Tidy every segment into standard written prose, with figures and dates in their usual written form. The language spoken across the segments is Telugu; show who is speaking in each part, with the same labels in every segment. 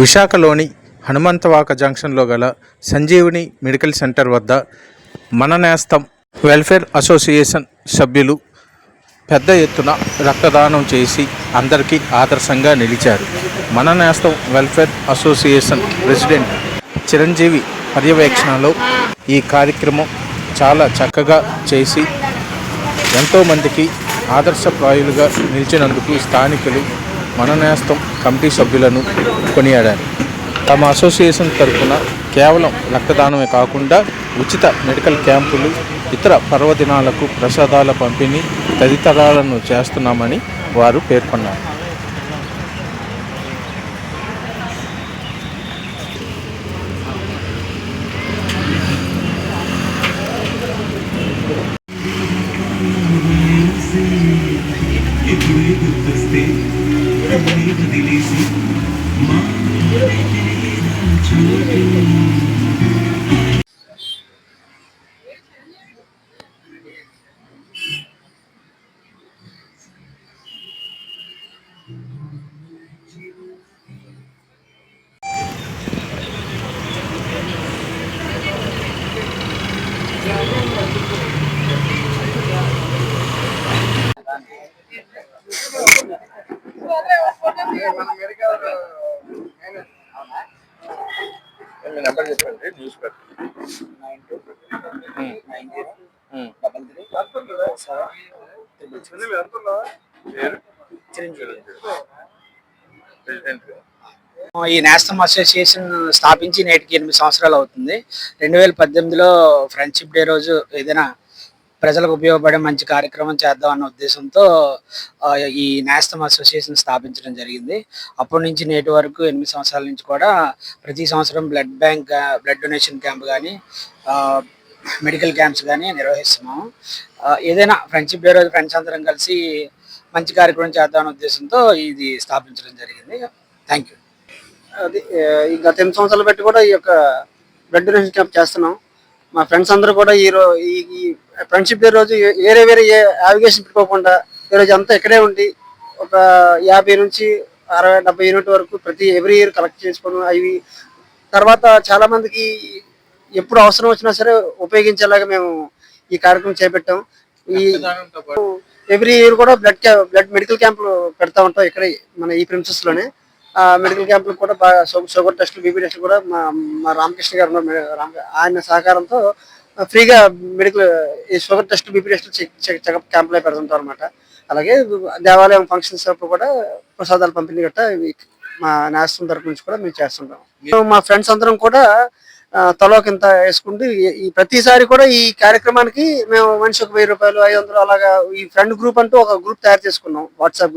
Speaker 1: విశాఖలోని హనుమంతవాక జంక్షన్లో గల సంజీవని మెడికల్ సెంటర్ వద్ద మన నేస్తం వెల్ఫేర్ అసోసియేషన్ సభ్యులు పెద్ద ఎత్తున రక్తదానం చేసి అందరికీ ఆదర్శంగా నిలిచారు. మన నేస్తం వెల్ఫేర్ అసోసియేషన్ ప్రెసిడెంట్ చిరంజీవి పర్యవేక్షణలో ఈ కార్యక్రమం చాలా చక్కగా చేసి ఎంతోమందికి ఆదర్శప్రాయులుగా నిలిచినందుకు స్థానికులు మన నేస్తం కమిటీ సభ్యులను కొనియాడారు. తమ అసోసియేషన్ తరఫున కేవలం రక్తదానమే కాకుండా ఉచిత మెడికల్ క్యాంపులు, ఇతర పర్వదినాలకు ప్రసాదాల పంపిణీ తదితరాలను చేస్తున్నామని వారు పేర్కొన్నారు. నెంబర్ చెప్పండి. న్యూస్
Speaker 2: ఈ నేస్తం అసోసియేషన్ స్థాపించి నేటికి 8 సంవత్సరాలు అవుతుంది. 2018లో ఫ్రెండ్షిప్ డే రోజు ఏదైనా ప్రజలకు ఉపయోగపడే మంచి కార్యక్రమం చేద్దాం అన్న ఉద్దేశంతో ఈ నేస్తం అసోసియేషన్ స్థాపించడం జరిగింది. అప్పటి నుంచి నేటి వరకు 8 సంవత్సరాల నుంచి కూడా ప్రతి సంవత్సరం బ్లడ్ డొనేషన్ క్యాంప్ కానీ మెడికల్ క్యాంప్స్ కానీ నిర్వహిస్తున్నాము. ఏదైనా ఫ్రెండ్షిప్ డే రోజు ఫ్రెండ్స్ అందరం కలిసి మంచి కార్యక్రమం చేద్దాం అనే ఉద్దేశంతో ఇది స్థాపించడం జరిగింది. Thank you.
Speaker 3: అది ఈ గత 8 సంవత్సరాలు బట్టి కూడా ఈ యొక్క బ్లడ్ డొనేషన్ క్యాంప్ చేస్తున్నాం. మా ఫ్రెండ్స్ అందరూ కూడా ఈ ఫ్రెండ్షిప్ డే రోజు వేరే ఏ అవిగేషన్ పెట్టుకోకుండా ఈరోజు అంతా ఇక్కడే ఉండి ఒక 50 నుంచి 60-70 యూనిట్ వరకు ఎవ్రీ ఇయర్ కలెక్ట్ చేసుకోవడం, అవి తర్వాత చాలా మందికి ఎప్పుడు అవసరం వచ్చినా సరే ఉపయోగించేలాగా మేము ఈ కార్యక్రమం చేపట్టాం. ఈ ఎవ్రీ ఇయర్ కూడా బ్లడ్ మెడికల్ క్యాంపులు పెడతా ఉంటాం ఇక్కడే మన ఈ ప్రిన్సెస్ లోనే. మెడికల్ క్యాంపులు కూడా బాగా షుగర్ టెస్టులు, బీపీ టెస్టులు కూడా మా రామకృష్ణ గారు ఆయన సహకారంతో ఫ్రీగా ఈ షుగర్ టెస్టులు, బీపీ టెస్టులు చెకప్ క్యాంపులే పెడుతుంటారు అనమాట. అలాగే దేవాలయం ఫంక్షన్స్ అప్పుడు కూడా ప్రసాదాలు పంపిణీ గట్రా మా నేస్తం తరపు నుంచి కూడా మేము చేస్తుంటాం. మా ఫ్రెండ్స్ అందరం కూడా తలోకింత వేసుకుంటూ ఈ ప్రతిసారి కూడా ఈ కార్యక్రమానికి మేము మనిషి ఒక 1000 రూపాయలు, 500 అలాగా ఈ ఫ్రెండ్ గ్రూప్ అంటూ ఒక గ్రూప్ తయారు చేసుకున్నాం. వాట్సాప్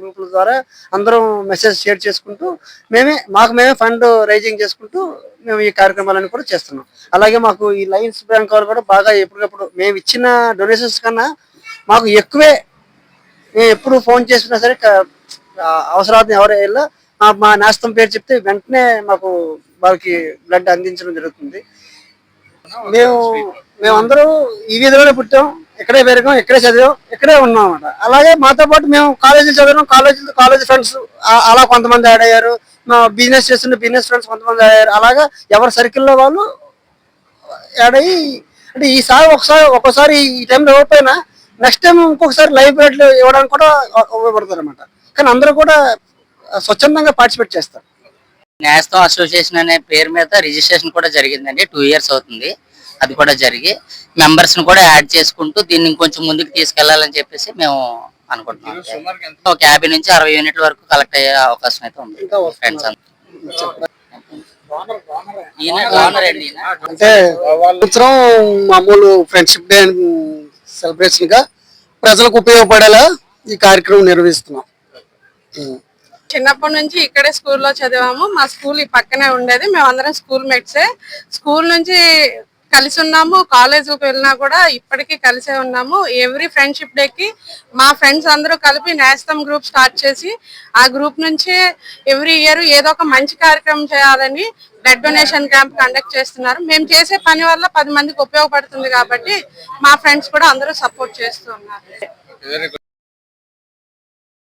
Speaker 3: గ్రూపుల ద్వారా అందరం మెసేజ్ షేర్ చేసుకుంటూ మేమే ఫండ్ రైజింగ్ చేసుకుంటూ మేము ఈ కార్యక్రమాలను కూడా చేస్తున్నాం. అలాగే మాకు ఈ లయన్స్ బ్యాంక్ వాళ్ళు కూడా బాగా ఎప్పటికప్పుడు మేము ఇచ్చిన డొనేషన్స్ కన్నా మాకు ఎక్కువే, మేము ఎప్పుడు ఫోన్ చేసినా సరే అవసరాన్ని ఎవరైనా మా నేస్తం పేరు చెప్తే వెంటనే మాకు వాళ్ళకి బ్లడ్ అందించడం జరుగుతుంది. మేమందరూ ఈ వీధిలోనే పుట్టాం, ఇక్కడే పెరిగాం, ఇక్కడే చదివాం, ఇక్కడే ఉన్నాం అన్నమాట. అలాగే మాతో పాటు మేము కాలేజీలు చదివాం, కాలేజ్ ఫ్రెండ్స్ అలా కొంతమంది యాడ్ అయ్యారు. మా బిజినెస్ చేస్తున్న బిజినెస్ ఫ్రెండ్స్ కొంతమంది యాడ్ అయ్యారు. అలాగా ఎవరి సర్కిల్లో వాళ్ళు యాడ్ అయ్యి అంటే ఒక్కోసారి ఈ టైంలో ఇవ్వకపోయినా నెక్స్ట్ టైం ఇంకొకసారి లైవ్ బ్లడ్ ఇవ్వడానికి కూడా ఉపయోగపడతారు అనమాట. కానీ అందరూ కూడా స్వచ్ఛందంగా పార్టిసిపేట్ చేస్తారు.
Speaker 4: నేస్తం అసోసియేషన్ అనే పేరు మీద రిజిస్ట్రేషన్ కూడా జరిగిందండి. 2 years అవుతుంది. అది కూడా జరిగి మెంబర్స్ ను కూడా యాడ్ చేసుకుంటూ దీన్ని కొంచెం ముందుకు తీసుకెళ్లాలని చెప్పేసి మేము అనుకుంటున్నాం. ఒక 50 నుంచి 60 యూనిట్ల వరకు కలెక్ట్ అయ్యే అవకాశం అయితే ఉంది. ఫ్రెండ్స్
Speaker 3: అంటే సంవత్సరం మామూలు ఫ్రెండ్షిప్ డే సెలబ్రేషన్ గా ప్రజలకు ఉపయోగపడేలా ఈ కార్యక్రమం నిర్వహిస్తున్నాం.
Speaker 5: చిన్నప్పటి నుంచి ఇక్కడే స్కూల్లో చదివాము. మా స్కూల్ ఈ పక్కనే ఉండేది. మేమందరం స్కూల్ మేట్సే. స్కూల్ నుంచి కలిసి ఉన్నాము. కాలేజీకి వెళ్ళినా కూడా ఇప్పటికీ కలిసే ఉన్నాము. ఎవ్రీ ఫ్రెండ్షిప్ డేకి మా ఫ్రెండ్స్ అందరూ కలిపి నేస్తం గ్రూప్ స్టార్ట్ చేసి ఆ గ్రూప్ నుంచి ఎవ్రీ ఇయర్ ఏదో ఒక మంచి కార్యక్రమం చేయాలని బ్లడ్ డొనేషన్ క్యాంప్ కండక్ట్ చేస్తున్నారు. మేము చేసే పని వల్ల 10 మందికి ఉపయోగపడుతుంది కాబట్టి మా ఫ్రెండ్స్ కూడా అందరూ సపోర్ట్ చేస్తూ ఉన్నారు.